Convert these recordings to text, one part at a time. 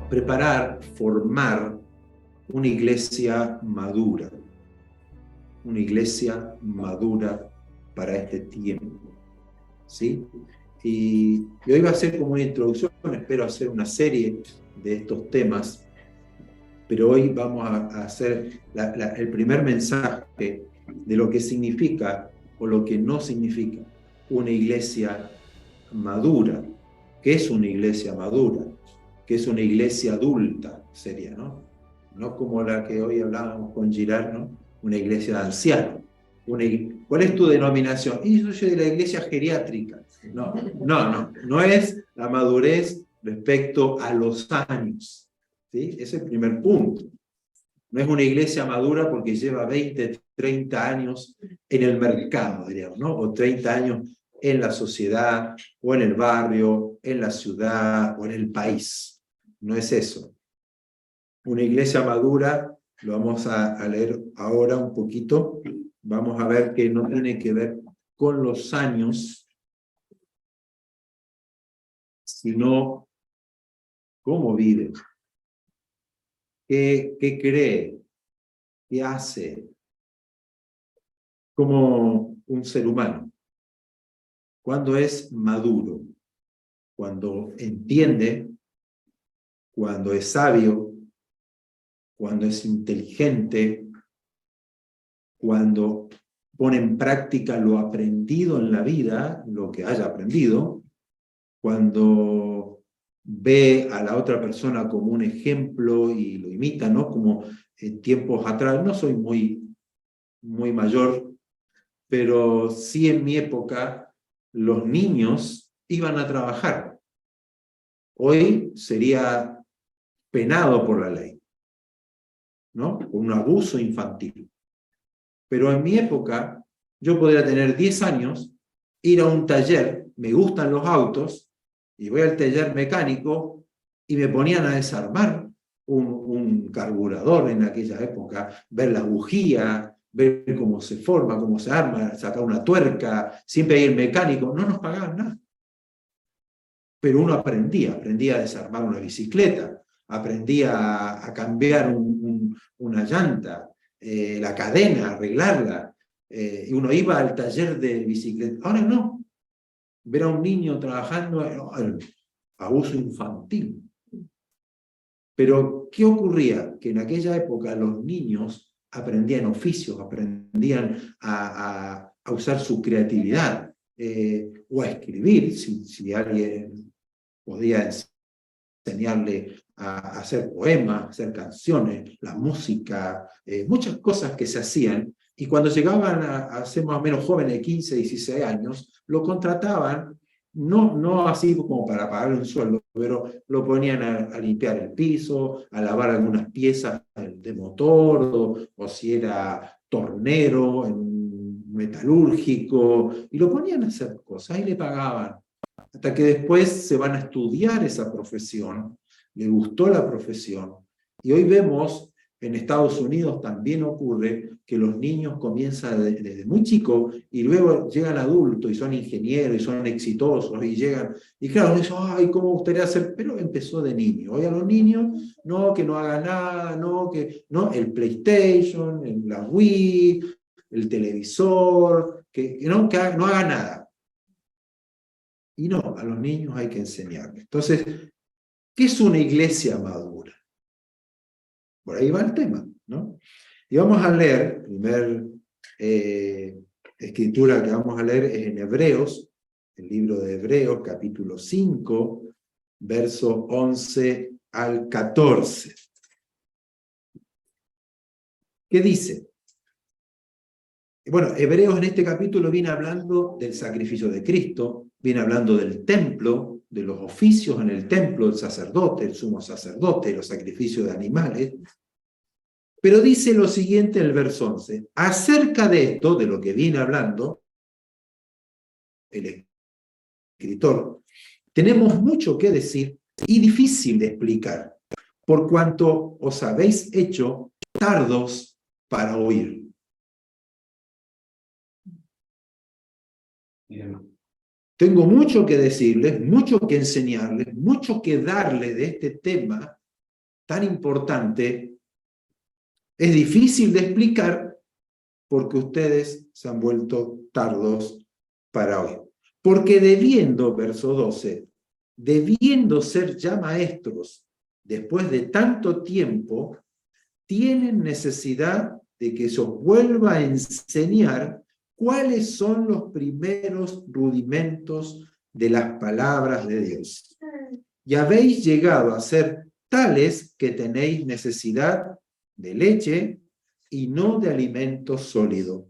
preparar, formar una iglesia madura para este tiempo, ¿sí? Y hoy va a ser como una introducción, espero hacer una serie de estos temas, pero hoy vamos a hacer el primer mensaje de lo que significa o lo que no significa una iglesia madura. ¿Qué es una iglesia madura? ¿Qué es una iglesia adulta? Sería, ¿no? No como la que hoy hablábamos con Girard, ¿no? Una iglesia de ancianos. ¿Cuál es tu denominación? Y yo soy de la iglesia geriátrica. No es la madurez respecto a los años. ¿Sí? Ese es el primer punto. No es una iglesia madura porque lleva 20, 30 años en el mercado, diríamos, ¿no? O 30 años en la sociedad, o en el barrio, en la ciudad, o en el país. No es eso. Una iglesia madura, lo vamos a leer ahora un poquito, vamos a ver que no tiene que ver con los años, sino cómo vive, qué cree, qué hace, como un ser humano. ¿Cuándo es maduro? Cuando entiende, cuando es sabio, cuando es inteligente, cuando pone en práctica lo aprendido en la vida, lo que haya aprendido, cuando ve a la otra persona como un ejemplo y lo imita, ¿no? Como en tiempos atrás, no soy muy mayor, pero sí en mi época los niños iban a trabajar. Hoy sería penado por la ley, ¿no? Un abuso infantil. Pero en mi época, yo podría tener 10 años, ir a un taller, me gustan los autos, y voy al taller mecánico y me ponían a desarmar un carburador en aquella época, ver la bujía, ver cómo se forma, cómo se arma, sacar una tuerca, siempre hay el mecánico, no nos pagaban nada. Pero uno aprendía a desarmar una bicicleta, aprendía a cambiar una llanta, la cadena, arreglarla, y uno iba al taller de bicicleta. Ahora no, ver a un niño trabajando, abuso infantil. Pero, ¿qué ocurría? Que en aquella época los niños aprendían oficios, aprendían a usar su creatividad, o a escribir, si alguien podía enseñarle a hacer poemas, a hacer canciones, la música, muchas cosas que se hacían, y cuando llegaban a ser más o menos jóvenes de 15, 16 años, lo contrataban, no así como para pagarle un sueldo, pero lo ponían a limpiar el piso, a lavar algunas piezas de motor, o si era tornero, metalúrgico, y lo ponían a hacer cosas y le pagaban. Hasta que después se van a estudiar esa profesión, le gustó la profesión, y hoy vemos en Estados Unidos también ocurre que los niños comienzan desde muy chicos y luego llegan adultos y son ingenieros y son exitosos y llegan, y claro, dicen, ay, ¿cómo gustaría hacer? Pero empezó de niño. Hoy a los niños, no, que no haga nada, no, el PlayStation, la Wii, el televisor, que no haga nada. Y no, a los niños hay que enseñarles. Entonces, ¿qué es una iglesia madura? Por ahí va el tema, ¿no? Y vamos a leer, primer escritura que vamos a leer es en Hebreos, el libro de Hebreos, capítulo 5, verso 11 al 14. ¿Qué dice? Bueno, Hebreos en este capítulo viene hablando del sacrificio de Cristo, viene hablando del templo, de los oficios en el templo, del sacerdote, el sumo sacerdote, los sacrificios de animales. Pero dice lo siguiente en el verso 11, acerca de esto, de lo que viene hablando el escritor, tenemos mucho que decir y difícil de explicar, por cuanto os habéis hecho tardos para oír. Tengo mucho que decirles, mucho que enseñarles, mucho que darles de este tema, tan importante, es difícil de explicar porque ustedes se han vuelto tardos para hoy. Porque debiendo, verso 12, debiendo ser ya maestros después de tanto tiempo, tienen necesidad de que se os vuelva a enseñar cuáles son los primeros rudimentos de las palabras de Dios. Y habéis llegado a ser tales que tenéis necesidad de leche y no de alimento sólido.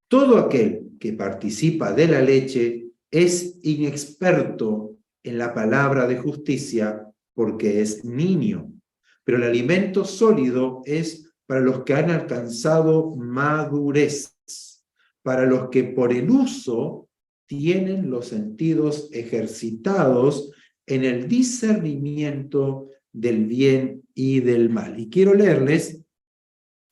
Todo aquel que participa de la leche es inexperto en la palabra de justicia porque es niño, pero el alimento sólido es para los que han alcanzado madurez, para los que por el uso tienen los sentidos ejercitados en el discernimiento del bien y del mal. Y quiero leerles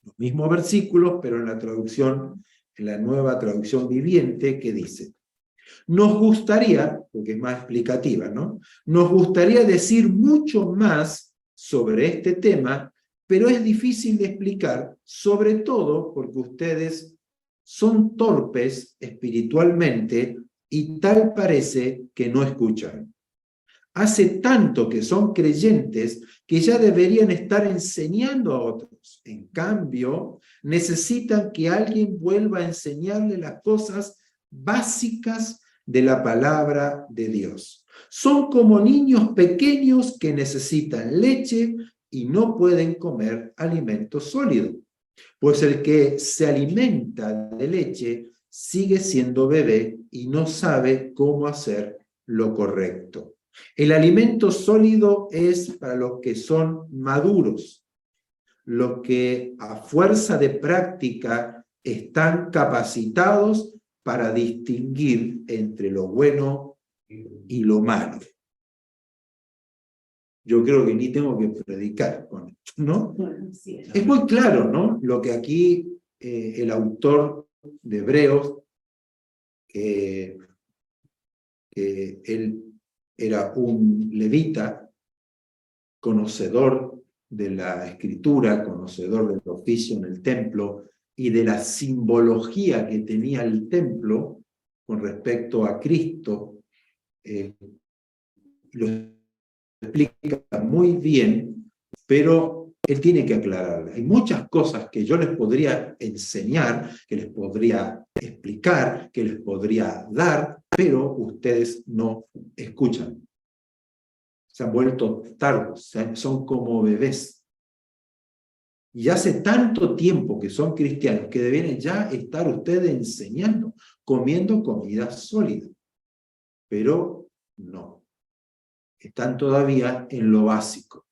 los mismos versículos, pero en la traducción, en la nueva traducción viviente, que dice: nos gustaría, porque es más explicativa, ¿no? Nos gustaría decir mucho más sobre este tema, pero es difícil de explicar, sobre todo porque ustedes son torpes espiritualmente y tal parece que no escuchan. Hace tanto que son creyentes que ya deberían estar enseñando a otros. En cambio, necesitan que alguien vuelva a enseñarle las cosas básicas de la palabra de Dios. Son como niños pequeños que necesitan leche y no pueden comer alimento sólido. Pues el que se alimenta de leche sigue siendo bebé y no sabe cómo hacer lo correcto. El alimento sólido es para los que son maduros, los que a fuerza de práctica están capacitados para distinguir entre lo bueno y lo malo. Yo creo que ni tengo que predicar con esto, ¿no? Es muy claro, ¿no? Lo que aquí el autor de Hebreos, él era un levita, conocedor de la escritura, conocedor del oficio en el templo y de la simbología que tenía el templo con respecto a Cristo, lo explica muy bien, pero él tiene que aclararle. Hay muchas cosas que yo les podría enseñar, que les podría explicar, que les podría dar, pero ustedes no escuchan. Se han vuelto tardos, son como bebés. Y hace tanto tiempo que son cristianos que deben ya estar ustedes enseñando, comiendo comida sólida. Pero no. Están todavía en lo básico.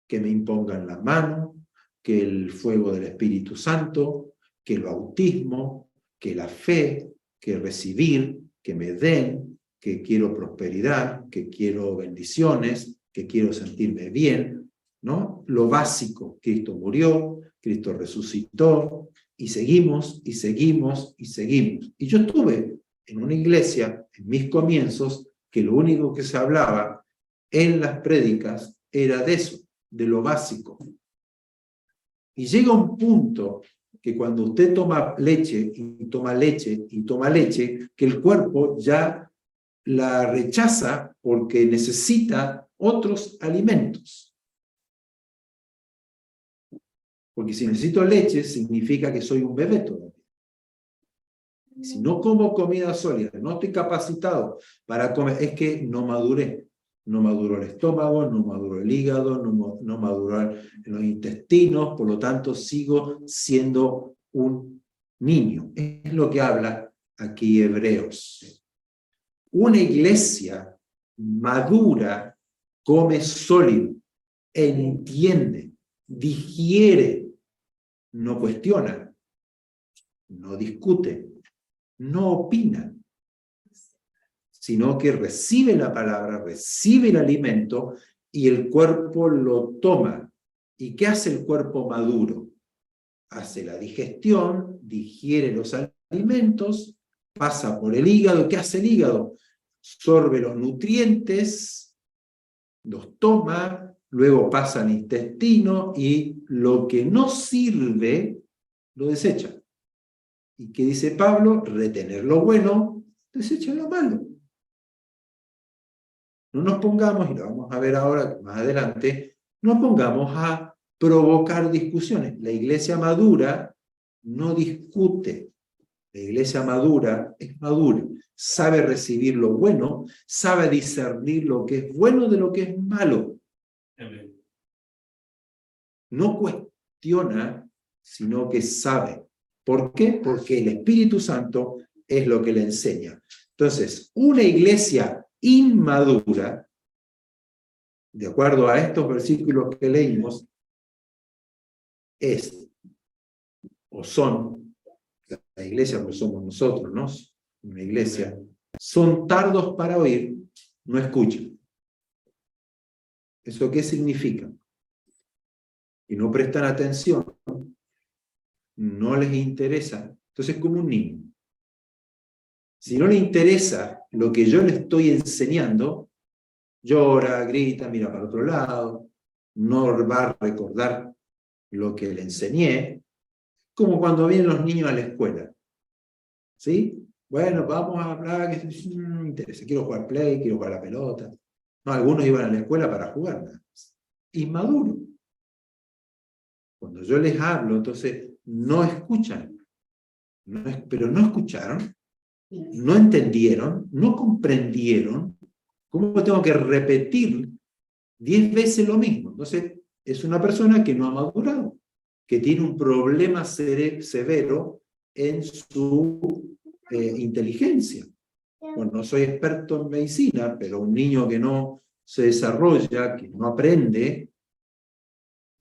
Que me impongan la mano, que el fuego del Espíritu Santo, que el bautismo, que la fe, que recibir, que me den, que quiero prosperidad, que quiero bendiciones, que quiero sentirme bien, ¿no? Lo básico, Cristo murió, Cristo resucitó, y seguimos, y seguimos, y seguimos. Y yo estuve en una iglesia, en mis comienzos, que lo único que se hablaba en las prédicas era de eso, de lo básico. Y llega un punto que cuando usted toma leche, y toma leche, y toma leche, que el cuerpo ya la rechaza porque necesita otros alimentos. Porque si necesito leche, significa que soy un bebé todavía. Si no como comida sólida, no estoy capacitado para comer, es que no maduré. No maduró el estómago, no maduró el hígado, no maduró los intestinos, por lo tanto sigo siendo un niño. Es lo que habla aquí Hebreos. Una iglesia madura come sólido, entiende, digiere, no cuestiona, no discute, no opina, sino que recibe la palabra, recibe el alimento y el cuerpo lo toma. ¿Y qué hace el cuerpo maduro? Hace la digestión, digiere los alimentos, pasa por el hígado. ¿Qué hace el hígado? Absorbe los nutrientes, los toma luego pasa al intestino y lo que no sirve lo desecha. ¿Y qué dice Pablo? Retener lo bueno, desecha lo malo. No nos pongamos, y lo vamos a ver ahora más adelante, no nos pongamos a provocar discusiones. La iglesia madura no discute. La iglesia madura es madura. Sabe recibir lo bueno, sabe discernir lo que es bueno de lo que es malo. No cuestiona, sino que sabe. ¿Por qué? Porque el Espíritu Santo es lo que le enseña. Entonces, una iglesia inmadura, de acuerdo a estos versículos que leímos, es o son, la iglesia pues somos nosotros, ¿no? Una iglesia, son tardos para oír, no escuchan. ¿Eso qué significa? Y no prestan atención, no les interesa. Entonces es como un niño. Si no le interesa lo que yo le estoy enseñando, llora, grita, mira para otro lado, no va a recordar lo que le enseñé, como cuando vienen los niños a la escuela. ¿Sí? Bueno, vamos a hablar, que me interesa, quiero jugar play, quiero jugar a la pelota. No, algunos iban a la escuela para jugar. Inmaduro. Cuando yo les hablo, entonces no escuchan. Pero no escucharon, no entendieron, no comprendieron. ¿Cómo tengo que repetir 10 veces lo mismo? Entonces, es una persona que no ha madurado, que tiene un problema severo en su inteligencia. Bueno, no soy experto en medicina, pero un niño que no se desarrolla, que no aprende,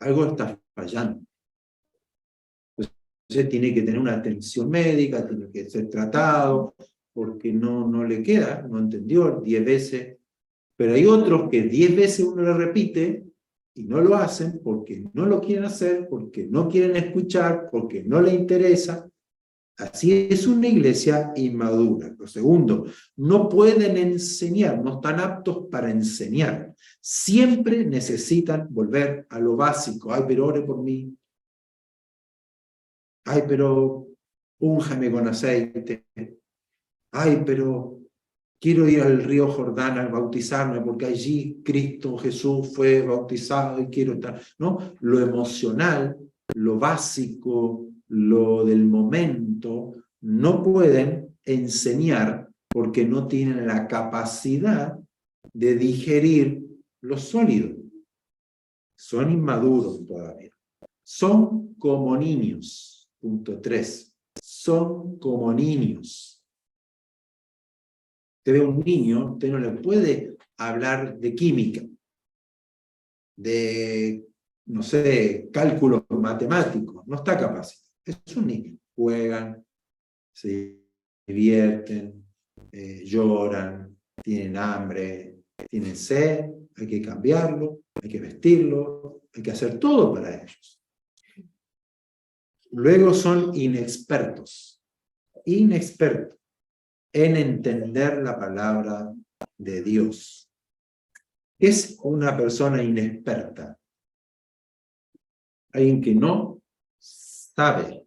algo está fallando. Entonces tiene que tener una atención médica, tiene que ser tratado, porque no le queda, no entendió 10 veces. Pero hay otros que 10 veces uno le repite y no lo hacen porque no lo quieren hacer, porque no quieren escuchar, porque no les interesa. Así es una iglesia inmadura. Lo segundo, no pueden enseñar, no están aptos para enseñar. Siempre necesitan volver a lo básico. Ay, pero ore por mí. Ay, pero únjame con aceite. Ay, pero quiero ir al río Jordán a bautizarme porque allí Cristo Jesús fue bautizado y quiero estar, ¿no? Lo emocional, lo básico, lo del momento, no pueden enseñar porque no tienen la capacidad de digerir lo sólido. Son inmaduros todavía. Son como niños. Punto 3. Son como niños. Usted ve un niño, usted no le puede hablar de química, de, no sé, cálculos matemáticos. No está capacitado. Es un niño. Juegan, se divierten, lloran, tienen hambre, tienen sed, hay que cambiarlo, hay que vestirlo, hay que hacer todo para ellos. Luego son inexpertos en entender la palabra de Dios. Es una persona inexperta, alguien que no sabe,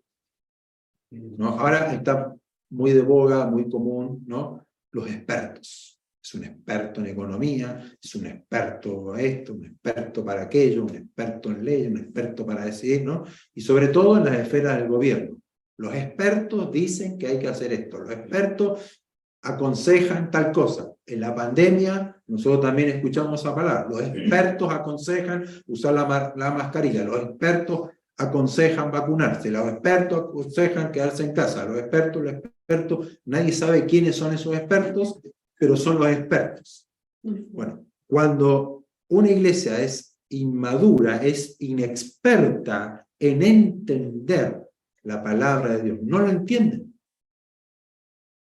¿no? Ahora está muy de boga, muy común, ¿no? Los expertos. Es un experto en economía, es un experto en esto, un experto para aquello, un experto en leyes, un experto para decidir, ¿no? Y sobre todo en las esferas del gobierno. Los expertos dicen que hay que hacer esto, los expertos aconsejan tal cosa. En la pandemia, nosotros también escuchamos esa palabra. Los expertos aconsejan usar la mascarilla, los expertos aconsejan vacunarse, los expertos aconsejan quedarse en casa, los expertos, nadie sabe quiénes son esos expertos, pero son los expertos. Bueno, cuando una iglesia es inmadura, es inexperta en entender la palabra de Dios, no lo entienden.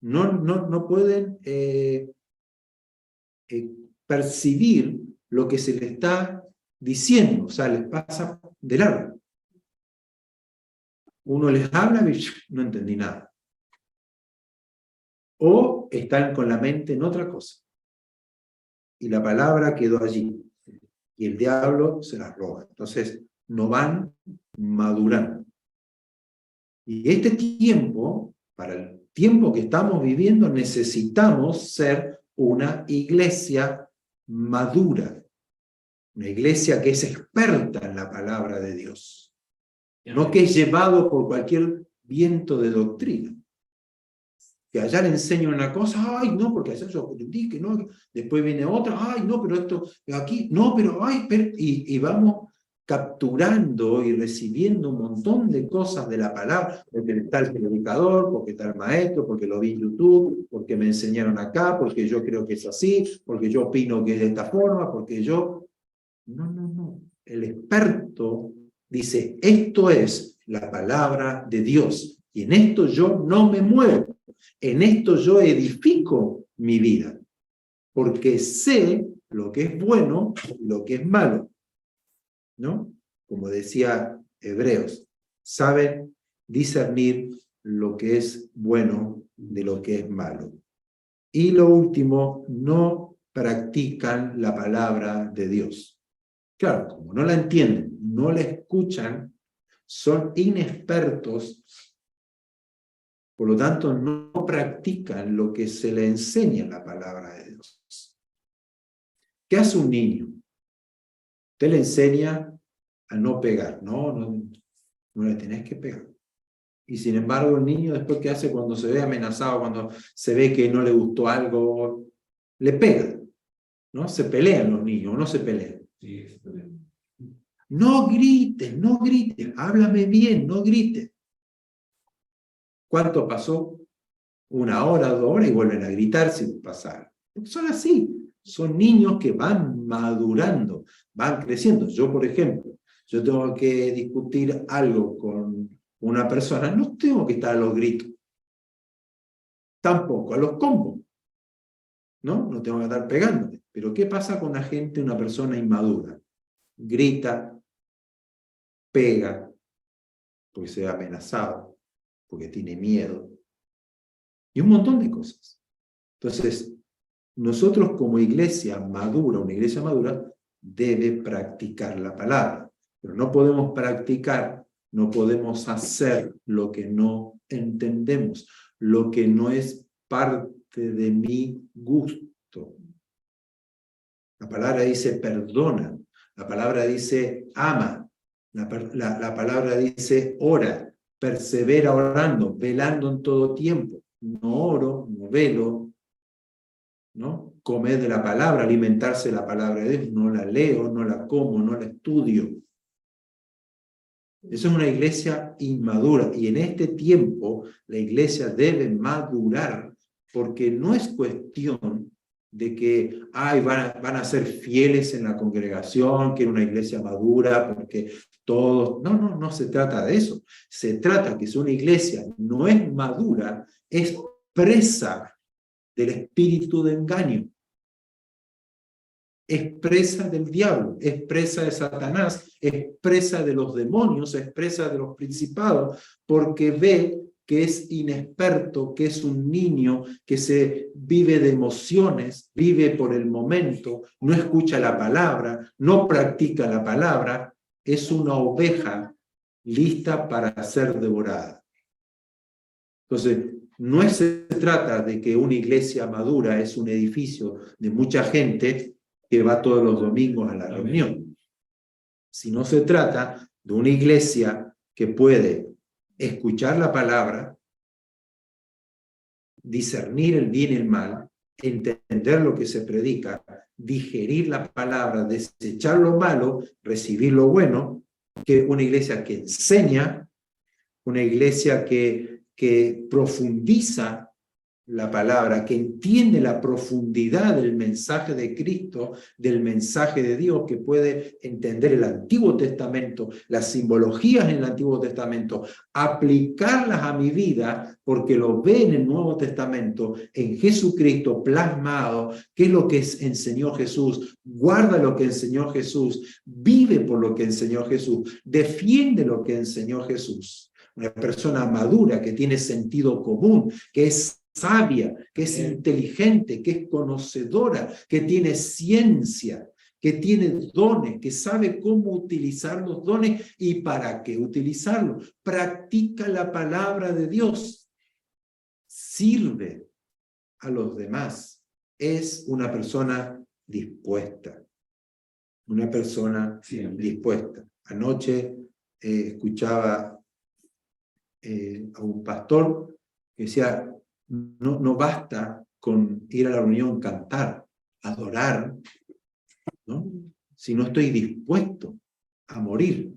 No pueden percibir lo que se les está diciendo, o sea, les pasa de largo. Uno les habla y no entendí nada. O están con la mente en otra cosa. Y la palabra quedó allí. y el diablo se las roba. Entonces, no van madurando. Y este tiempo, para el tiempo que estamos viviendo, necesitamos ser una iglesia madura, una iglesia que es experta en la palabra de Dios, no que es llevado por cualquier viento de doctrina. Que allá le enseño una cosa, ay, no, porque allá yo aprendí que no, después viene otra, ay, no, pero esto, aquí, no, pero, ay, pero, y vamos capturando y recibiendo un montón de cosas de la palabra, porque está el predicador, porque está el maestro, porque lo vi en YouTube, porque me enseñaron acá, porque yo creo que es así, porque yo opino que es de esta forma, porque yo... No, no, no. El experto dice, esto es la palabra de Dios, y en esto yo no me muevo, en esto yo edifico mi vida, porque sé lo que es bueno y lo que es malo, ¿no? Como decía Hebreos, saben discernir lo que es bueno de lo que es malo. Y lo último, no practican la palabra de Dios. Claro, como no la entienden, no la escuchan, son inexpertos, por lo tanto no practican lo que se le enseña en la palabra de Dios. ¿Qué hace un niño? Usted le enseña a no pegar, no le tenés que pegar. Y sin embargo el niño después, ¿qué hace cuando se ve amenazado, cuando se ve que no le gustó algo? Le pega, ¿no? Se pelean los niños, no se pelean. Sí, se pelean. No grites, no grites, háblame bien, no grites. ¿Cuánto pasó? 1 hora, 2 horas y vuelven a gritar sin pasar. Son así, son niños que van madurando, van creciendo. Yo, por ejemplo, yo tengo que discutir algo con una persona, no tengo que estar a los gritos, tampoco a los combos, ¿no? No tengo que estar pegándole. Pero ¿qué pasa con la gente, una persona inmadura? Grita, pega, porque se ve amenazado, porque tiene miedo, y un montón de cosas. Entonces, nosotros como iglesia madura, una iglesia madura, debe practicar la palabra, pero no podemos practicar, no podemos hacer lo que no entendemos, lo que no es parte de mi gusto. La palabra dice perdona, la palabra dice ama, la palabra dice ora, persevera orando, velando en todo tiempo. No oro, no velo, ¿no? Comer de la palabra, alimentarse de la palabra de Dios, no la leo, no la como, no la estudio. Eso es una iglesia inmadura, y en este tiempo la iglesia debe madurar, porque no es cuestión de que van a ser fieles en la congregación, que es una iglesia madura, porque todos... No se trata de eso. Se trata que si una iglesia no es madura, es presa del espíritu de engaño, es presa del diablo, es presa de Satanás, es presa de los demonios, es presa de los principados, porque ve que es inexperto, que es un niño que se vive de emociones, vive por el momento, no escucha la palabra, no practica la palabra, es una oveja lista para ser devorada. Entonces, no se trata de que una iglesia madura es un edificio de mucha gente que va todos los domingos a la reunión, sino se trata de una iglesia que puede escuchar la palabra, discernir el bien y el mal, entender lo que se predica, digerir la palabra, desechar lo malo, recibir lo bueno, que una iglesia que enseña, una iglesia que profundiza la palabra, que entiende la profundidad del mensaje de Cristo, del mensaje de Dios, que puede entender el Antiguo Testamento, las simbologías en el Antiguo Testamento, aplicarlas a mi vida, porque lo ve en el Nuevo Testamento, en Jesucristo plasmado, qué es lo que enseñó Jesús, guarda lo que enseñó Jesús, vive por lo que enseñó Jesús, defiende lo que enseñó Jesús. Una persona madura que tiene sentido común, que es sabia, que es inteligente, que es conocedora, que tiene ciencia, que tiene dones, que sabe cómo utilizar los dones y para qué utilizarlos. Practica la palabra de Dios. Sirve a los demás. Es una persona dispuesta. Una persona dispuesta. Anoche escuchaba a un pastor que decía, no basta con ir a la reunión, cantar, adorar, ¿no? Si no estoy dispuesto a morir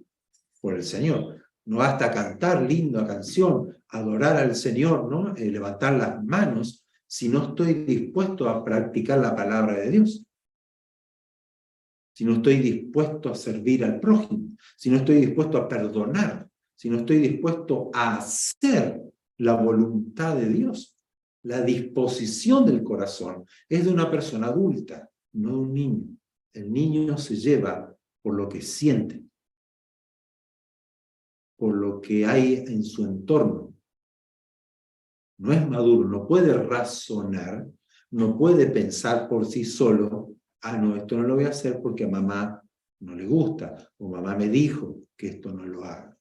por el Señor. No basta cantar linda canción, adorar al Señor, ¿no? Levantar las manos, si no estoy dispuesto a practicar la palabra de Dios. Si no estoy dispuesto a servir al prójimo, si no estoy dispuesto a perdonar, si no estoy dispuesto a hacer la voluntad de Dios. La disposición del corazón es de una persona adulta, no de un niño. El niño se lleva por lo que siente, por lo que hay en su entorno. No es maduro, no puede razonar, no puede pensar por sí solo, no, esto no lo voy a hacer porque a mamá no le gusta, o mamá me dijo que esto no lo haga.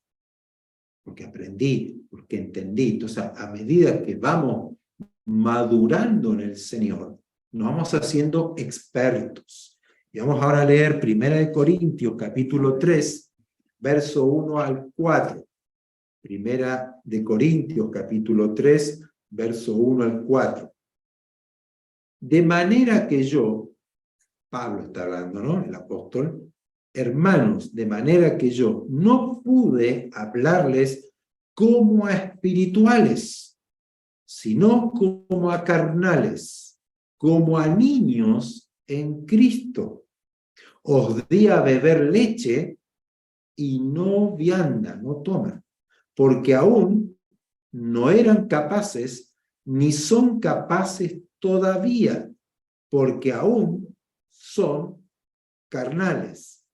Porque aprendí, porque entendí. Entonces, a medida que vamos madurando en el Señor, nos vamos haciendo expertos. Y vamos ahora a leer 1 Corintios, capítulo 3, verso 1 al 4. 1 Corintios, capítulo 3, verso 1 al 4. De manera que yo, Pablo está hablando, ¿no? El apóstol, hermanos, de manera que yo no pude hablarles como a espirituales, sino como a carnales, como a niños en Cristo. Os di a beber leche y no vianda, no toman, porque aún no eran capaces, ni son capaces todavía, porque aún son carnales.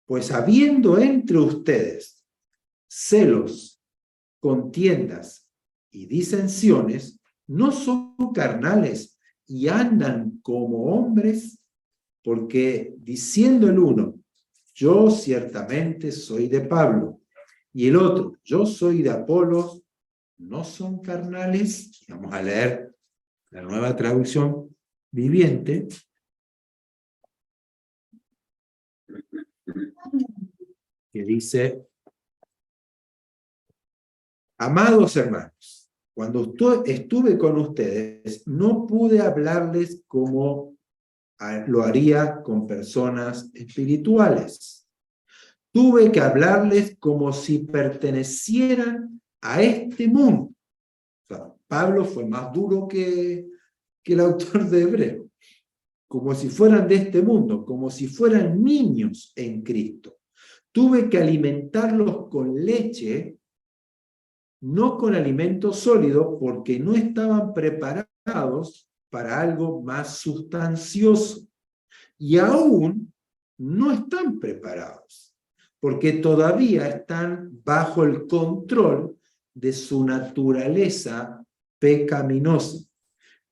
Pues habiendo entre ustedes celos, contiendas y disensiones, no son carnales y andan como hombres, porque diciendo el uno, yo ciertamente soy de Pablo, y el otro, yo soy de Apolos, no son carnales. Vamos a leer la Nueva Traducción Viviente. Que dice, amados hermanos, cuando estuve con ustedes, no pude hablarles como lo haría con personas espirituales. Tuve que hablarles como si pertenecieran a este mundo. O sea, Pablo fue más duro que el autor de Hebreo. Como si fueran de este mundo, como si fueran niños en Cristo. Tuve que alimentarlos con leche, no con alimento sólido, porque no estaban preparados para algo más sustancioso. Y aún no están preparados, porque todavía están bajo el control de su naturaleza pecaminosa.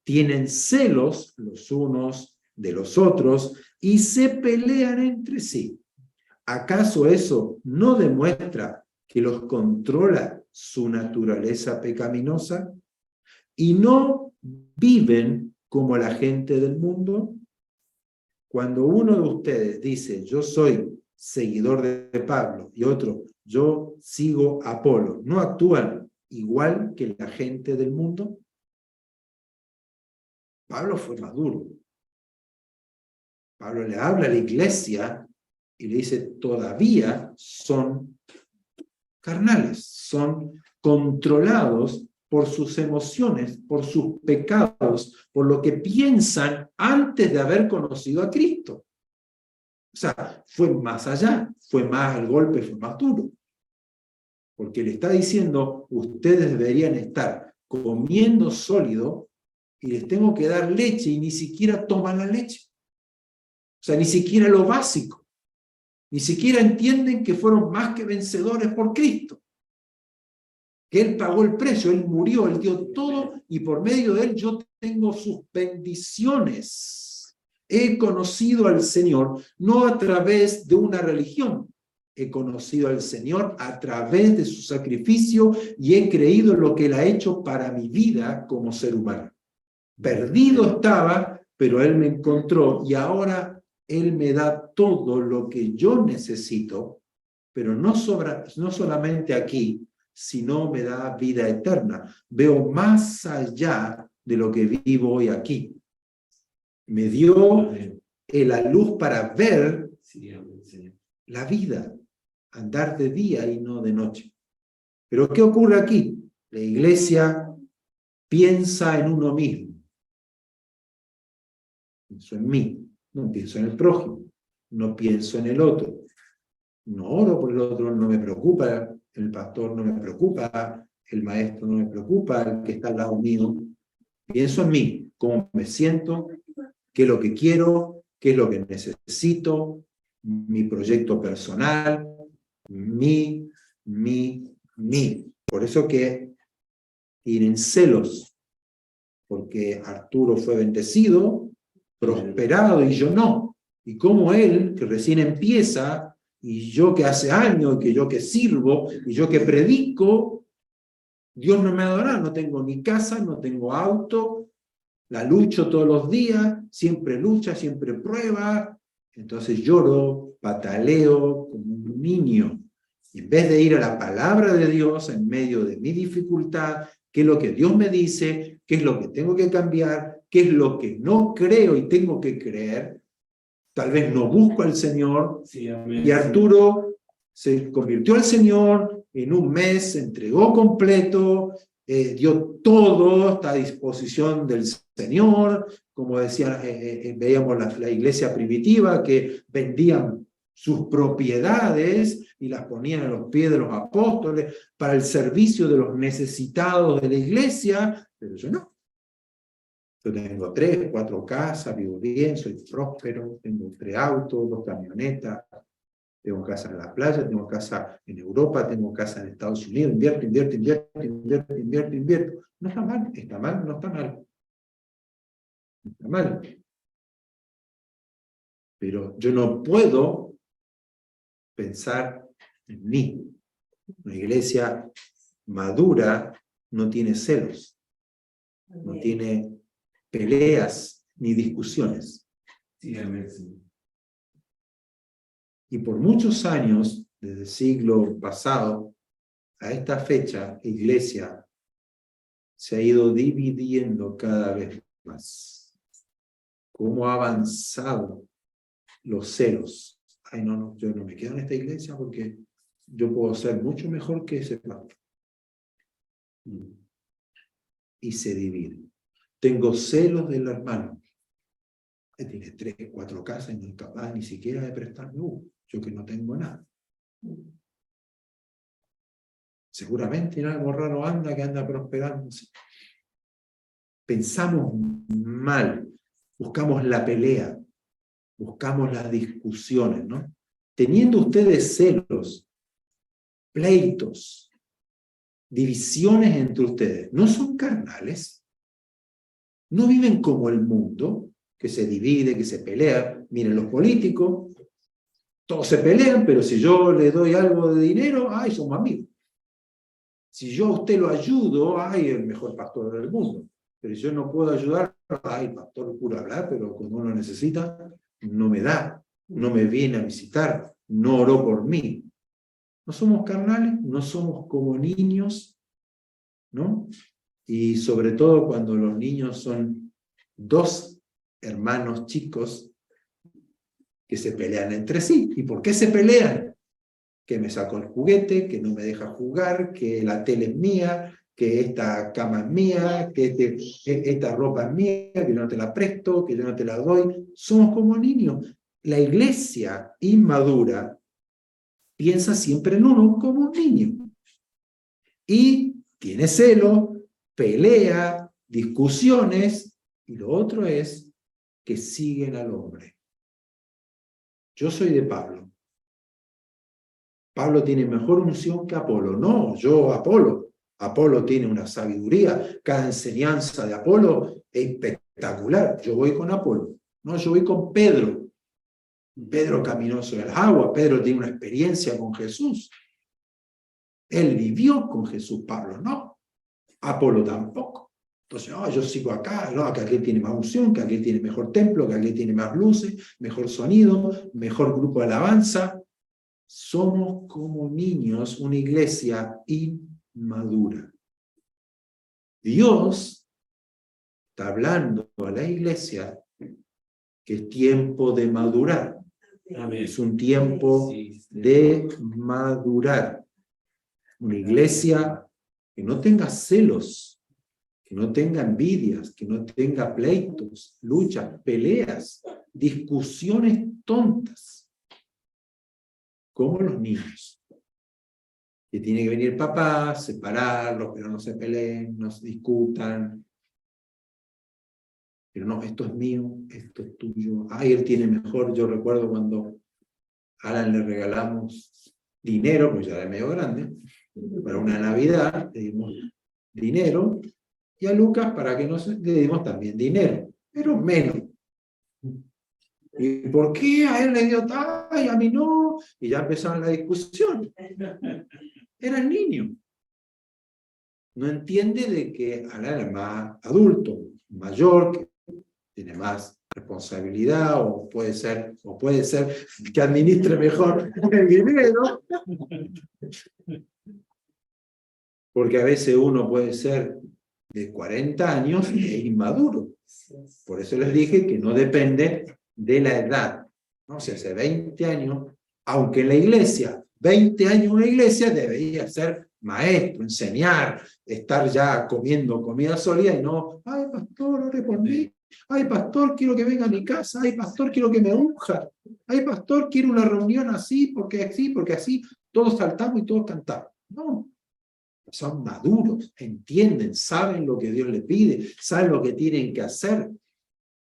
Tienen celos los unos de los otros y se pelean entre sí. ¿Acaso eso no demuestra que los controla su naturaleza pecaminosa? ¿Y no viven como la gente del mundo? Cuando uno de ustedes dice, yo soy seguidor de Pablo, y otro, yo sigo a Apolo, ¿no actúan igual que la gente del mundo? Pablo fue más duro. Pablo le habla a la iglesia y le dice, todavía son carnales, son controlados por sus emociones, por sus pecados, por lo que piensan antes de haber conocido a Cristo. O sea, fue más allá, fue más el golpe, fue más duro. Porque le está diciendo, ustedes deberían estar comiendo sólido y les tengo que dar leche y ni siquiera toman la leche. O sea, ni siquiera lo básico. Ni siquiera entienden que fueron más que vencedores por Cristo. Que Él pagó el precio, Él murió, Él dio todo y por medio de Él yo tengo sus bendiciones. He conocido al Señor no a través de una religión. He conocido al Señor a través de su sacrificio y he creído en lo que Él ha hecho para mi vida como ser humano. Perdido estaba, pero Él me encontró y ahora Él me da todo lo que yo necesito, pero no solamente aquí, sino me da vida eterna. Veo más allá de lo que vivo hoy aquí. Me dio la luz para ver la vida, andar de día y no de noche. Pero ¿qué ocurre aquí? La iglesia piensa en uno mismo. Pienso en mí, no pienso en el prójimo, no pienso en el otro. No oro por el otro, no me preocupa, el pastor no me preocupa, el maestro no me preocupa, el que está al lado mío. Pienso en mí, cómo me siento, qué es lo que quiero, qué es lo que necesito, mi proyecto personal, mi. Por eso que tienen celos, porque Arturo fue bendecido, prosperado y yo no. Y como él, que recién empieza, y yo que hace años, que yo que sirvo, y yo que predico, Dios no me ha dado nada, no tengo ni casa, no tengo auto, la lucho todos los días, siempre lucha, siempre prueba, entonces lloro, pataleo como un niño. Y en vez de ir a la palabra de Dios en medio de mi dificultad, qué es lo que Dios me dice, qué es lo que tengo que cambiar, qué es lo que no creo y tengo que creer, tal vez no busco al Señor, sí, amén, y Arturo se convirtió al Señor, en un mes se entregó completo, dio todo, está a disposición del Señor, como decía, veíamos la iglesia primitiva, que vendían sus propiedades y las ponían a los pies de los apóstoles para el servicio de los necesitados de la iglesia, pero yo no. Yo tengo 3, 4 casas, vivo bien, soy próspero, tengo 3 autos, 2 camionetas, tengo casa en la playa, tengo casa en Europa, tengo casa en Estados Unidos, invierto. No está mal, está mal, no está mal. No está mal. Pero yo no puedo pensar en mí. Una iglesia madura no tiene celos, no tiene peleas ni discusiones. Sí, amén. Y por muchos años, desde el siglo pasado a esta fecha, la iglesia se ha ido dividiendo cada vez más. ¿Cómo ha avanzado los celos? Ay, no, yo no me quedo en esta iglesia porque yo puedo ser mucho mejor que ese pastor. Y se divide. Tengo celos del hermano. Que tiene 3, 4 casas y no es capaz ni siquiera de prestarme uno. Yo que no tengo nada. Seguramente en algo raro anda, que anda prosperando. Pensamos mal, buscamos la pelea, buscamos las discusiones, ¿no? Teniendo ustedes celos, pleitos, divisiones entre ustedes, ¿no son carnales? ¿No viven como el mundo, que se divide, que se pelea? Miren, los políticos, todos se pelean, pero si yo le doy algo de dinero, ¡ay, somos amigos! Si yo a usted lo ayudo, ¡ay, el mejor pastor del mundo! Pero si yo no puedo ayudar, ¡ay, el pastor puro hablar! Pero cuando uno necesita, no me da, no me viene a visitar, no oró por mí. ¿No somos carnales? ¿No somos como niños? ¿No? Y sobre todo cuando los niños son 2 hermanos chicos que se pelean entre sí. ¿Y por qué se pelean? Que me sacó el juguete, que no me deja jugar, que la tele es mía, que esta cama es mía, que esta ropa es mía, que yo no te la presto, que yo no te la doy. Somos como niños. La iglesia inmadura piensa siempre en uno como un niño. Y tiene celo, pelea, discusiones, y lo otro es que siguen al hombre. Yo soy de Pablo. Pablo tiene mejor unción que Apolo. No, yo Apolo. Apolo tiene una sabiduría. Cada enseñanza de Apolo es espectacular. Yo voy con Apolo. No, yo voy con Pedro. Pedro caminó sobre el agua, Pedro tiene una experiencia con Jesús. Él vivió con Jesús, Pablo no. Apolo tampoco. Entonces, yo sigo acá, no, que aquel tiene más unción, que aquel tiene mejor templo, que aquel tiene más luces, mejor sonido, mejor grupo de alabanza. Somos como niños, una iglesia inmadura. Dios está hablando a la iglesia que es tiempo de madurar. Amén. Es un tiempo de madurar. Una iglesia que no tenga celos, que no tenga envidias, que no tenga pleitos, luchas, peleas, discusiones tontas, como los niños. Que tiene que venir papá, separarlos, pero no se peleen, no se discutan. Pero no, esto es mío, esto es tuyo. Ay, él tiene mejor. Yo recuerdo cuando a Alan le regalamos dinero, pues ya era medio grande, para una Navidad, le dimos dinero, y a Lucas, para que le dimos también dinero, pero menos. ¿Y por qué a él le dio tal y a mí no? Y ya empezaron la discusión. Era el niño. No entiende de que Alan era más adulto, mayor, que tiene más responsabilidad, o puede ser que administre mejor el dinero. Porque a veces uno puede ser de 40 años e inmaduro. Por eso les dije que no depende de la edad. ¿No? Si hace 20 años, aunque en la iglesia, 20 años en una iglesia debería ser maestro, enseñar, estar ya comiendo comida sólida y no, ay pastor, ore por mí, ay pastor, quiero que venga a mi casa, ay pastor, quiero que me unja, ay pastor, quiero una reunión así, porque así, todos saltamos y todos cantamos. No. Son maduros, entienden, saben lo que Dios les pide, saben lo que tienen que hacer,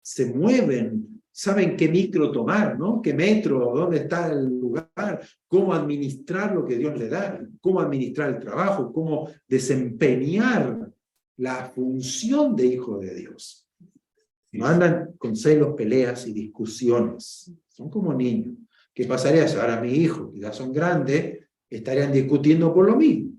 se mueven, saben qué micro tomar, ¿no? Qué metro, dónde está el lugar, cómo administrar lo que Dios les da, cómo administrar el trabajo, cómo desempeñar la función de hijo de Dios. No andan con celos, peleas y discusiones, son como niños. ¿Qué pasaría si ahora mis hijos, que ya son grandes, estarían discutiendo por lo mismo?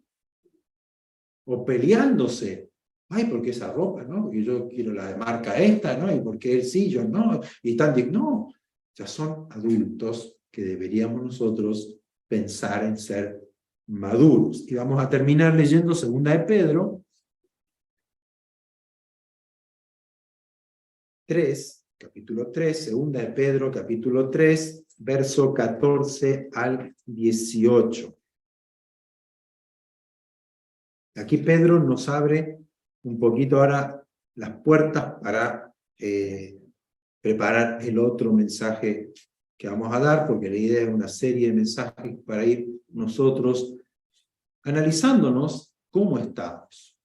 O peleándose. Ay, ¿por qué esa ropa, no? Porque yo quiero la de marca esta, ¿no? Y porque él sí, yo no. Y están no. Ya son adultos que deberíamos nosotros pensar en ser maduros. Y vamos a terminar leyendo 2 de Pedro 3, capítulo 3, 2 de Pedro, capítulo 3, verso 14 al 18. Aquí Pedro nos abre un poquito ahora las puertas para preparar el otro mensaje que vamos a dar, porque la idea es una serie de mensajes para ir nosotros analizándonos cómo estamos.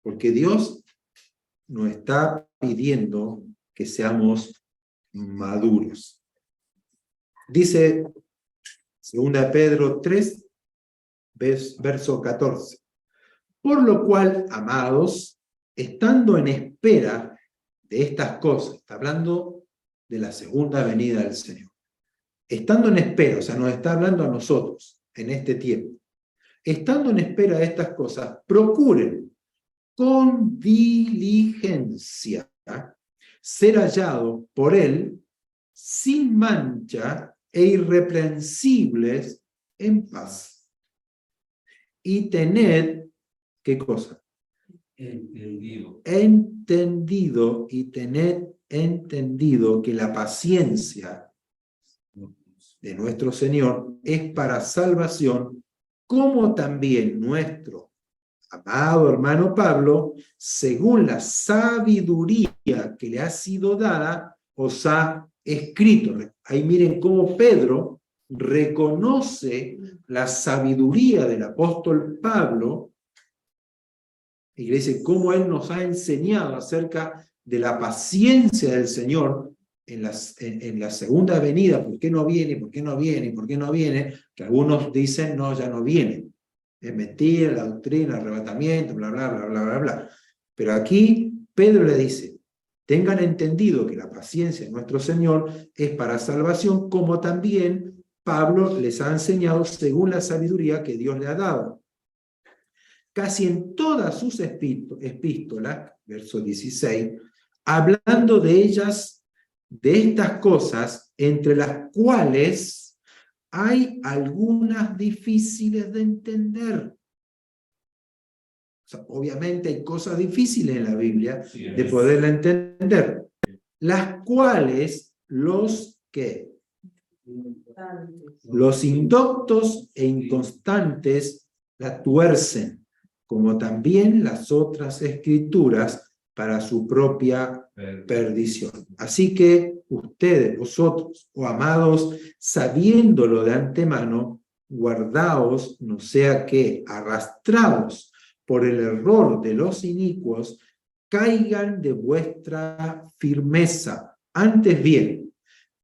Porque Dios nos está pidiendo que seamos maduros. Dice 2 Pedro 3, verso 14. Por lo cual, amados, estando en espera de estas cosas, está hablando de la segunda venida del Señor. Estando en espera, o sea, nos está hablando a nosotros en este tiempo. Estando en espera de estas cosas, procuren con diligencia ser hallado por Él sin mancha e irreprensibles en paz. Y tened, ¿qué cosa? Entendido y tened entendido que la paciencia de nuestro Señor es para salvación, como también nuestro amado hermano Pablo, según la sabiduría que le ha sido dada, os ha escrito. Ahí miren cómo Pedro reconoce la sabiduría del apóstol Pablo, y le dice cómo él nos ha enseñado acerca de la paciencia del Señor en la segunda venida. ¿Por qué no viene? ¿Por qué no viene? ¿Por qué no viene? Que algunos dicen, no, ya no viene. Es mentira, la doctrina, el arrebatamiento, bla, bla, bla, bla, bla, bla. Pero aquí Pedro le dice, tengan entendido que la paciencia de nuestro Señor es para salvación, como también Pablo les ha enseñado según la sabiduría que Dios le ha dado. Casi en todas sus epístolas, verso 16, hablando de ellas, de estas cosas, entre las cuales hay algunas difíciles de entender. O sea, obviamente hay cosas difíciles en la Biblia de poderla entender, las cuales los indoctos e inconstantes la tuercen, como también las otras escrituras para su propia perdición. Así que ustedes, vosotros, oh amados, sabiéndolo de antemano, guardaos, no sea que, arrastrados por el error de los inicuos, caigan de vuestra firmeza. Antes bien,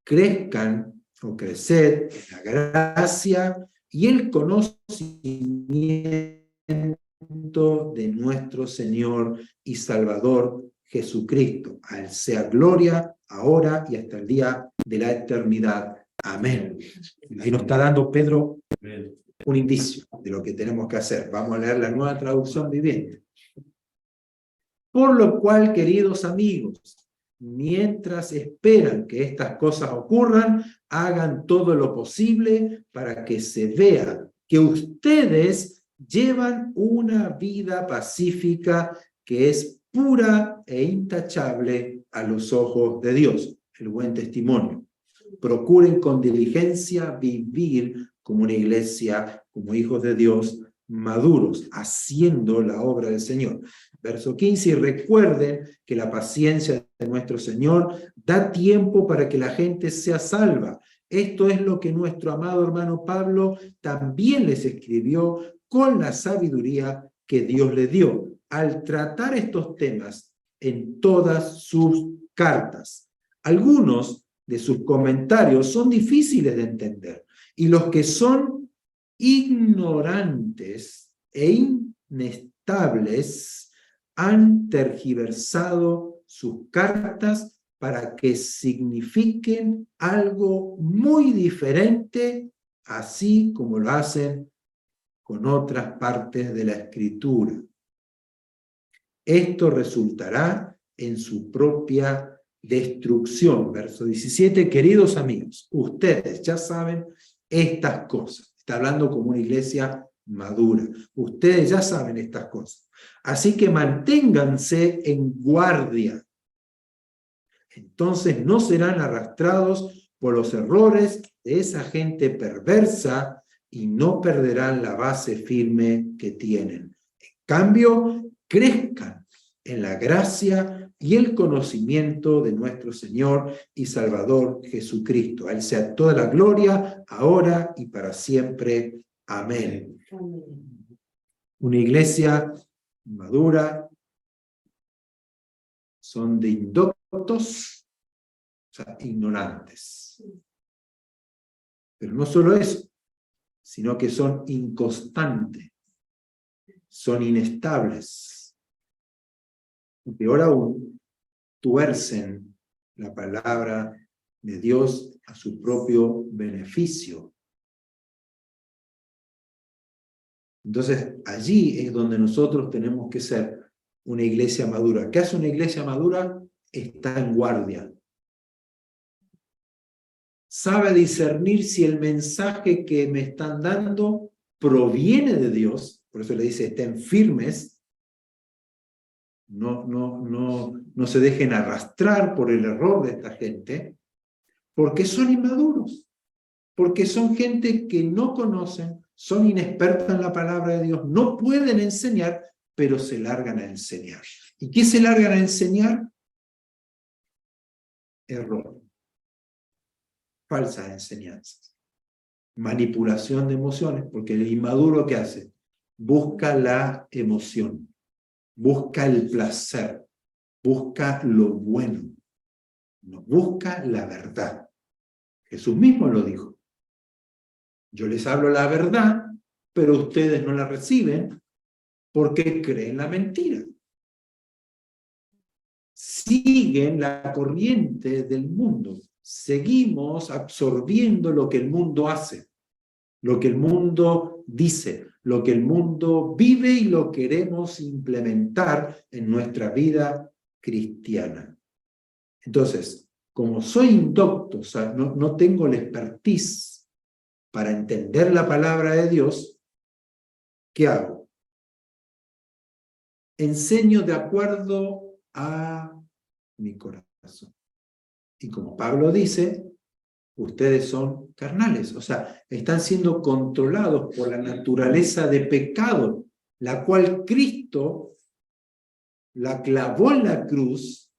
crezcan o creced en la gracia y el conocimiento de nuestro Señor y Salvador Jesucristo. A Él sea gloria, ahora y hasta el día de la eternidad. Amén. Ahí nos está dando Pedro un indicio de lo que tenemos que hacer. Vamos a leer la Nueva Traducción Viviente. Por lo cual, queridos amigos, mientras esperan que estas cosas ocurran, hagan todo lo posible para que se vea que ustedes llevan una vida pacífica que es pura e intachable a los ojos de Dios, el buen testimonio. Procuren con diligencia vivir como una iglesia, como hijos de Dios, maduros, haciendo la obra del Señor. Verso 15, y recuerden que la paciencia de nuestro Señor da tiempo para que la gente sea salva. Esto es lo que nuestro amado hermano Pablo también les escribió con la sabiduría que Dios le dio, al tratar estos temas en todas sus cartas. Algunos de sus comentarios son difíciles de entender, y los que son ignorantes e inestables han tergiversado sus cartas para que signifiquen algo muy diferente, así como lo hacen con otras partes de la Escritura. Esto resultará en su propia destrucción. Verso 17, queridos amigos, ustedes ya saben estas cosas. Está hablando como una iglesia madura. Ustedes ya saben estas cosas. Así que manténganse en guardia. Entonces no serán arrastrados por los errores de esa gente perversa y no perderán la base firme que tienen. En cambio, crezcan en la gracia y el conocimiento de nuestro Señor y Salvador Jesucristo. A Él sea toda la gloria, ahora y para siempre. Amén. Una iglesia madura son de indoctos, o sea, ignorantes. Pero no solo eso, sino que son inconstantes, son inestables. Y peor aún, tuercen la palabra de Dios a su propio beneficio. Entonces, allí es donde nosotros tenemos que ser una iglesia madura. ¿Qué hace una iglesia madura? Está en guardia. Sabe discernir si el mensaje que me están dando proviene de Dios, por eso le dice, estén firmes, no se dejen arrastrar por el error de esta gente, porque son inmaduros, porque son gente que no conocen, son inexpertas en la palabra de Dios, no pueden enseñar, pero se largan a enseñar. ¿Y qué se largan a enseñar? Error. Falsas enseñanzas. Manipulación de emociones, porque el inmaduro, ¿qué hace? Busca la emoción, busca el placer, busca lo bueno, no busca la verdad. Jesús mismo lo dijo. Yo les hablo la verdad, pero ustedes no la reciben porque creen la mentira. siguen la corriente del mundo. Seguimos absorbiendo lo que el mundo hace, lo que el mundo dice, lo que el mundo vive y lo queremos implementar en nuestra vida cristiana. Entonces, como soy indocto, o sea, no tengo la expertise para entender la palabra de Dios, ¿qué hago? Enseño de acuerdo a mi corazón. Y como Pablo dice, ustedes son carnales, o sea, están siendo controlados por la naturaleza de pecado, la cual Cristo la clavó en la cruz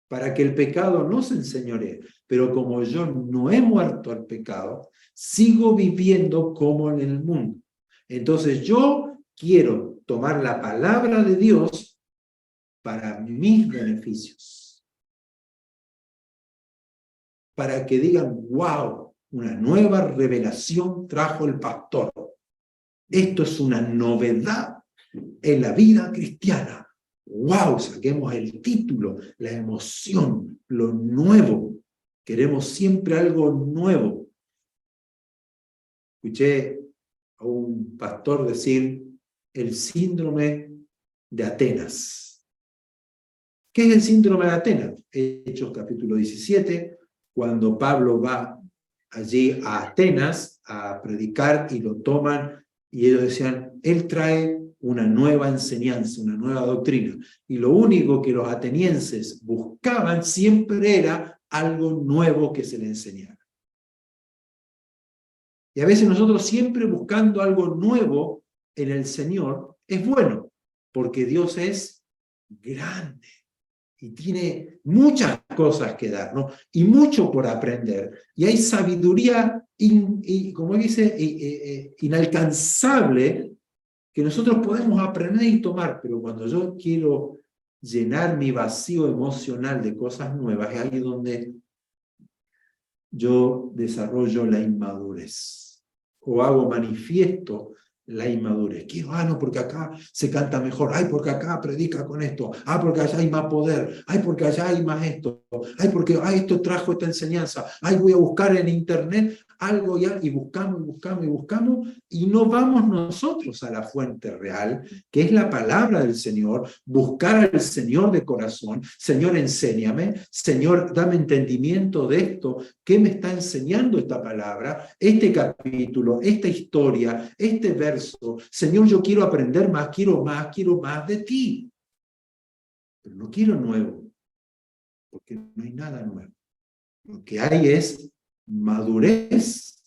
para que el pecado no se enseñoree. Pero como yo no he muerto al pecado, sigo viviendo como en el mundo. Entonces yo quiero tomar la palabra de Dios para mis beneficios. Para que digan, wow, una nueva revelación trajo el pastor. Esto es una novedad en la vida cristiana. ¡Wow! Saquemos el título, la emoción, lo nuevo. Queremos siempre algo nuevo. Escuché a un pastor decir el síndrome de Atenas. ¿Qué es el síndrome de Atenas? Hechos capítulo 17, cuando Pablo va allí a Atenas a predicar y lo toman y ellos decían, él trae una nueva enseñanza, una nueva doctrina. Y lo único que los atenienses buscaban siempre era algo nuevo que se le enseñara. Y a veces nosotros siempre buscando algo nuevo en el Señor es bueno, porque Dios es grande y tiene muchas cosas que dar, ¿no? Y mucho por aprender. Y hay sabiduría, como dice, inalcanzable que nosotros podemos aprender y tomar, pero cuando yo quiero llenar mi vacío emocional de cosas nuevas, es ahí donde yo desarrollo la inmadurez o hago manifiesto la inmadurez. Quiero, no, porque acá se canta mejor, porque acá predica con esto, porque allá hay más poder, porque allá hay más esto, porque esto trajo esta enseñanza, voy a buscar en internet algo y buscamos, y no vamos nosotros a la fuente real, que es la palabra del Señor, buscar al Señor de corazón. Señor, enséñame, Señor, dame entendimiento de esto, ¿qué me está enseñando esta palabra, este capítulo, esta historia, este verso? Señor, yo quiero aprender más, quiero más de ti. Pero no quiero nuevo, porque no hay nada nuevo. Lo que hay es madurez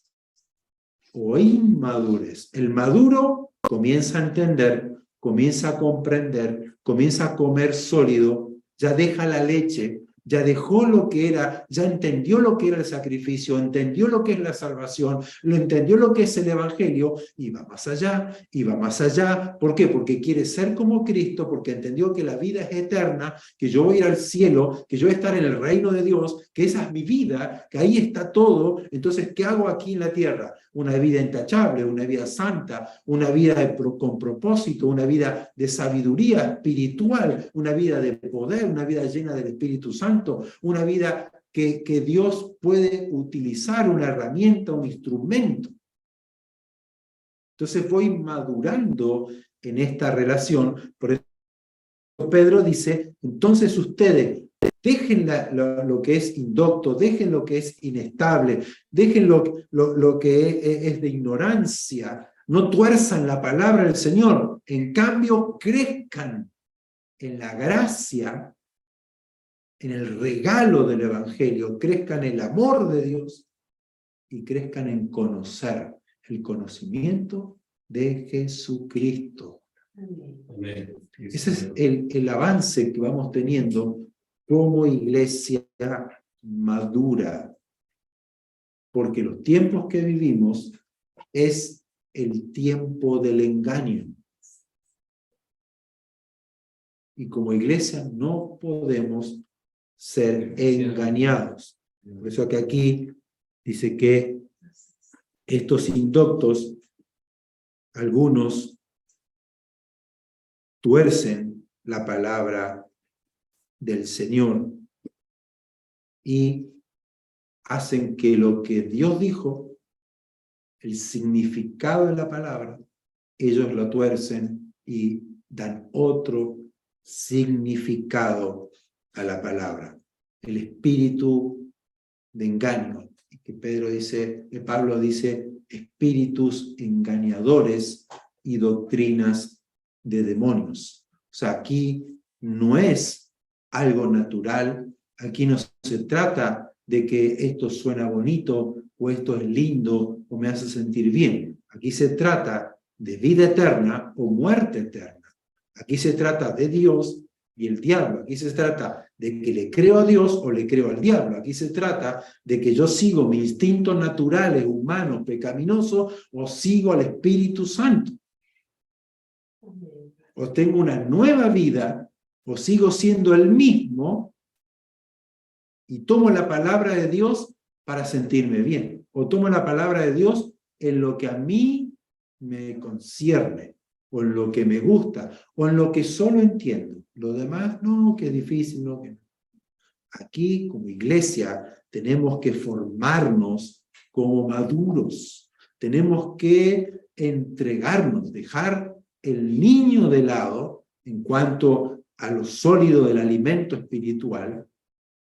o inmadurez. El maduro comienza a entender, comienza a comprender, comienza a comer sólido, ya deja la leche, ya dejó lo que era, ya entendió lo que era el sacrificio, entendió lo que es la salvación, lo entendió lo que es el evangelio, y va más allá, y va más allá. ¿Por qué? Porque quiere ser como Cristo, porque entendió que la vida es eterna, que yo voy a ir al cielo, que yo voy a estar en el reino de Dios, que esa es mi vida, que ahí está todo. Entonces, ¿qué hago aquí en la tierra? Una vida intachable, una vida santa, una vida con propósito, una vida de sabiduría espiritual, una vida de poder, una vida llena del Espíritu Santo, una vida que Dios puede utilizar, una herramienta, un instrumento. Entonces voy madurando en esta relación. Por eso Pedro dice, entonces ustedes dejen lo que es indocto, dejen lo que es inestable, dejen lo que es de ignorancia, no tuerzan la palabra del Señor, en cambio crezcan en la gracia, en el regalo del Evangelio, crezcan en el amor de Dios y crezcan en conocer el conocimiento de Jesucristo. Amén. Ese es el avance que vamos teniendo como iglesia madura, porque los tiempos que vivimos es el tiempo del engaño. Y como iglesia no podemos ser engañados. Por eso que aquí dice que estos indoctos, algunos tuercen la palabra del Señor y hacen que lo que Dios dijo, el significado de la palabra, ellos lo tuercen y dan otro significado a la palabra. El espíritu de engaño, que Pablo dice, espíritus engañadores y doctrinas de demonios. O sea, aquí no es algo natural, aquí no se trata de que esto suena bonito, o esto es lindo, o me hace sentir bien. Aquí se trata de vida eterna o muerte eterna. Aquí se trata de Dios y el diablo. Aquí se trata de que le creo a Dios o le creo al diablo. Aquí se trata de que yo sigo mis instintos naturales, humanos, pecaminosos, o sigo al Espíritu Santo. O tengo una nueva vida, o sigo siendo el mismo, y tomo la palabra de Dios para sentirme bien. O tomo la palabra de Dios en lo que a mí me concierne, o en lo que me gusta, o en lo que solo entiendo. Lo demás, no, que es difícil, no, que no. Aquí, como iglesia, tenemos que formarnos como maduros. Tenemos que entregarnos, dejar el niño de lado en cuanto a lo sólido del alimento espiritual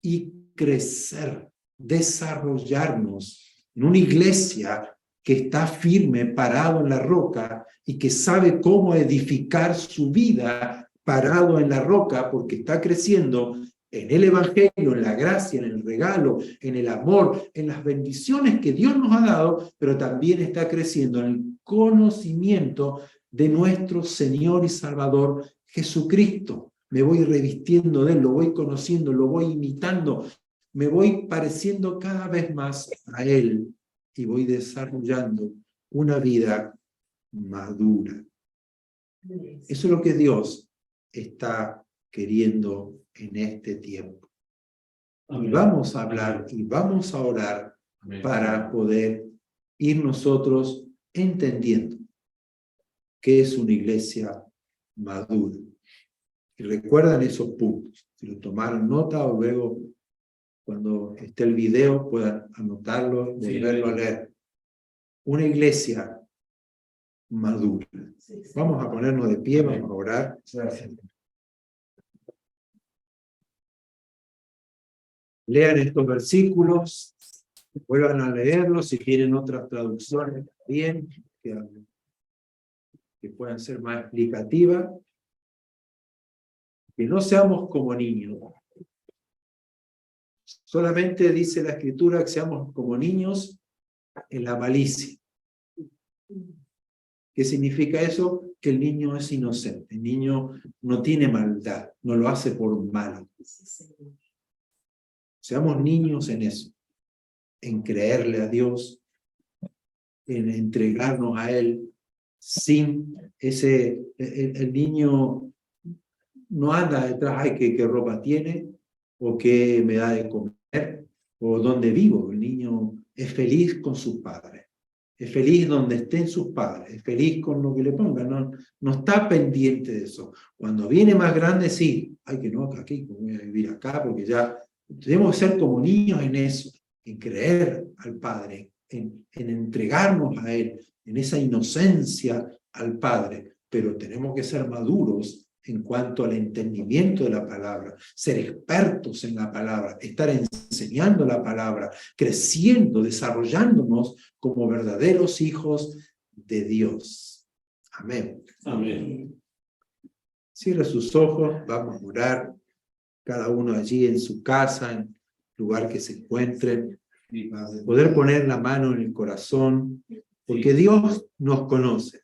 y crecer, desarrollarnos en una iglesia que está firme, parado en la roca y que sabe cómo edificar su vida parado en la roca porque está creciendo en el evangelio, en la gracia, en el regalo, en el amor, en las bendiciones que Dios nos ha dado, pero también está creciendo en el conocimiento de nuestro Señor y Salvador Jesucristo. Me voy revistiendo de Él, lo voy conociendo, lo voy imitando, me voy pareciendo cada vez más a Él y voy desarrollando una vida madura. Eso es lo que Dios está queriendo en este tiempo. Y vamos a hablar y vamos a orar para poder ir nosotros entendiendo qué es una iglesia madura. Y recuerdan esos puntos. Si lo tomaron nota o luego, cuando esté el video, puedan anotarlo y volverlo a leer. Una iglesia madura. Vamos a ponernos de pie, vamos a orar. Lean estos versículos, vuelvan a leerlos, si tienen otras traducciones también, que puedan ser más explicativas. Que no seamos como niños. Solamente dice la Escritura que seamos como niños en la malicia. ¿Qué significa eso? Que el niño es inocente, el niño no tiene maldad, no lo hace por malo. Seamos niños en eso, en creerle a Dios, en entregarnos a Él, sin el niño no anda detrás, ay, qué ropa tiene, o qué me da de comer, o dónde vivo. El niño es feliz con sus padres, es feliz donde estén sus padres, es feliz con lo que le pongan, no está pendiente de eso. Cuando viene más grande, sí, ay, que no, aquí, voy a vivir acá, porque ya tenemos que ser como niños en eso, en creer al Padre, en entregarnos a Él, en esa inocencia al Padre, pero tenemos que ser maduros en cuanto al entendimiento de la palabra, ser expertos en la palabra, estar enseñando la palabra, creciendo, desarrollándonos como verdaderos hijos de Dios. Amén. Amén. Cierre sus ojos, vamos a orar, cada uno allí en su casa, en el lugar que se encuentren, poder poner la mano en el corazón, porque Dios nos conoce.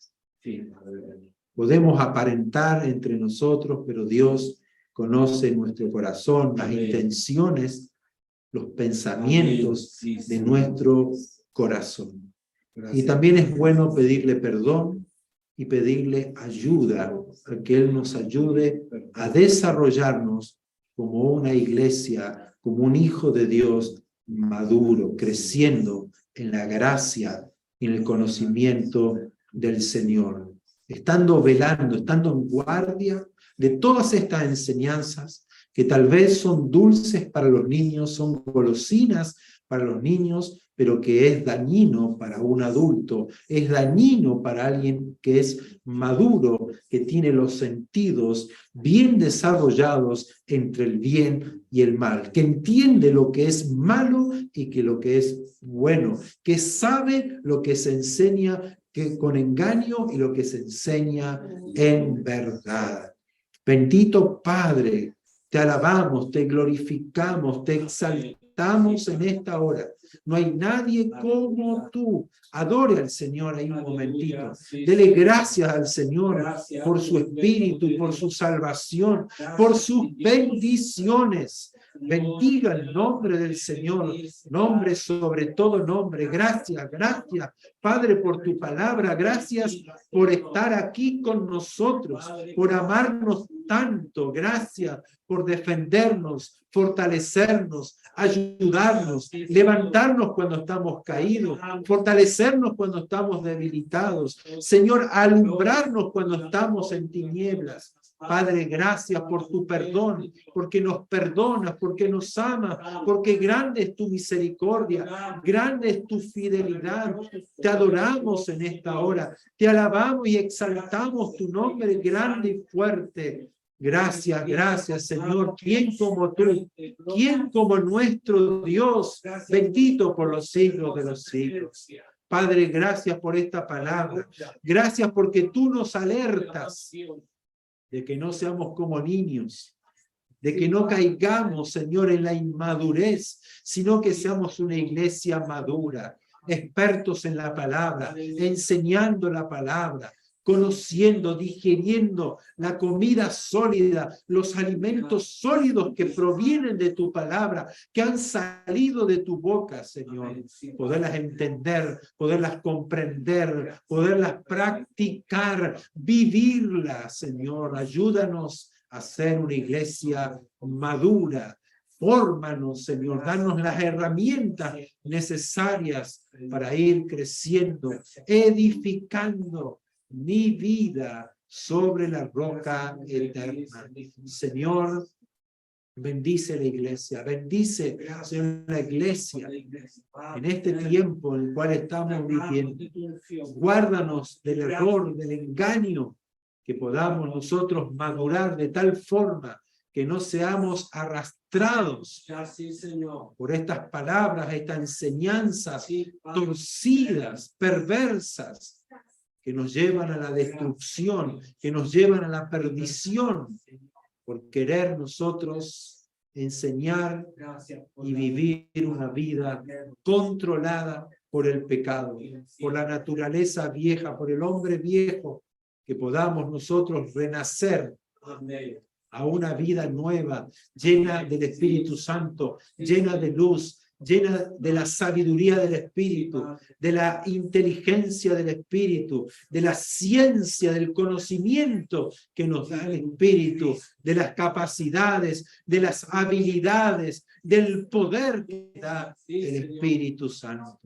Podemos aparentar entre nosotros, pero Dios conoce nuestro corazón, las intenciones, los pensamientos de nuestro corazón. Y también es bueno pedirle perdón y pedirle ayuda, a que Él nos ayude a desarrollarnos como una iglesia, como un hijo de Dios maduro, creciendo en la gracia y en el conocimiento del Señor. Estando velando, estando en guardia de todas estas enseñanzas que tal vez son dulces para los niños, son golosinas para los niños, pero que es dañino para un adulto, es dañino para alguien que es maduro, que tiene los sentidos bien desarrollados entre el bien y el mal, que entiende lo que es malo y que lo que es bueno, que sabe lo que se enseña que con engaño y lo que se enseña en verdad. Bendito Padre, te alabamos, te glorificamos, te exaltamos en esta hora. No hay nadie como tú. Adore al Señor ahí un momentito. Dele gracias al Señor por su espíritu, por su salvación, por sus bendiciones. Bendiga el nombre del Señor, nombre sobre todo nombre. Gracias, gracias, Padre, por tu palabra. Gracias por estar aquí con nosotros, por amarnos tanto. Gracias por defendernos, fortalecernos, ayudarnos, levantarnos cuando estamos caídos, fortalecernos cuando estamos debilitados. Señor, alumbrarnos cuando estamos en tinieblas. Padre, gracias por tu perdón, porque nos perdonas, porque nos amas, porque grande es tu misericordia, grande es tu fidelidad. Te adoramos en esta hora, te alabamos y exaltamos tu nombre grande y fuerte. Gracias, gracias, Señor. ¿Quién como tú? ¿Quién como nuestro Dios? Bendito por los siglos de los siglos. Padre, gracias por esta palabra. Gracias porque tú nos alertas de que no seamos como niños, de que no caigamos, Señor, en la inmadurez, sino que seamos una iglesia madura, expertos en la palabra, enseñando la palabra, conociendo, digiriendo la comida sólida, los alimentos sólidos que provienen de tu palabra, que han salido de tu boca, Señor. Poderlas entender, poderlas comprender, poderlas practicar, vivirlas, Señor. Ayúdanos a ser una iglesia madura. Fórmanos, Señor, danos las herramientas necesarias para ir creciendo, edificando mi vida sobre la roca eterna. Señor, bendice la iglesia, bendice, Señor, la iglesia en este tiempo en el cual estamos viviendo. Guárdanos del error, del engaño, que podamos nosotros madurar de tal forma que no seamos arrastrados por estas palabras, estas enseñanzas torcidas, perversas, que nos llevan a la destrucción, que nos llevan a la perdición, por querer nosotros enseñar y vivir una vida controlada por el pecado, por la naturaleza vieja, por el hombre viejo, que podamos nosotros renacer a una vida nueva, llena del Espíritu Santo, llena de luz, llena de la sabiduría del Espíritu, de la inteligencia del Espíritu, de la ciencia, del conocimiento que nos da el Espíritu, de las capacidades, de las habilidades, del poder que da el Espíritu Santo.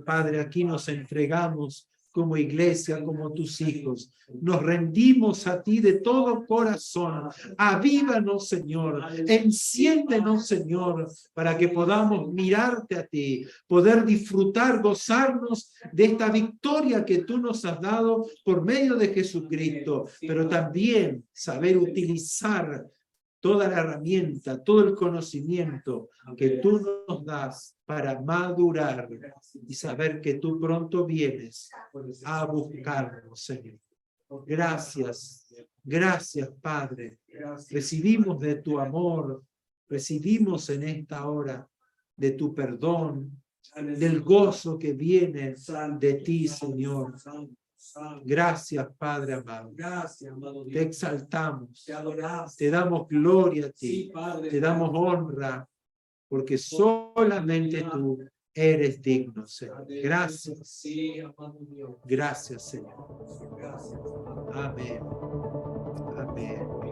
Padre, aquí nos entregamos como iglesia, como tus hijos. Nos rendimos a ti de todo corazón. Avívanos, Señor. Enciéndenos, Señor, para que podamos mirarte a ti, poder disfrutar, gozarnos de esta victoria que tú nos has dado por medio de Jesucristo, pero también saber utilizar toda la herramienta, todo el conocimiento que tú nos das para madurar y saber que tú pronto vienes a buscarnos, Señor. Gracias, gracias, Padre. Recibimos de tu amor, recibimos en esta hora de tu perdón, del gozo que viene de ti, Señor. Gracias, Padre amado. Gracias, amado Dios. Te exaltamos, te adoramos, te damos gloria a ti, sí, Padre, te damos honra, porque solamente tú eres digno, Señor. Gracias. Gracias, Señor. Amén. Amén.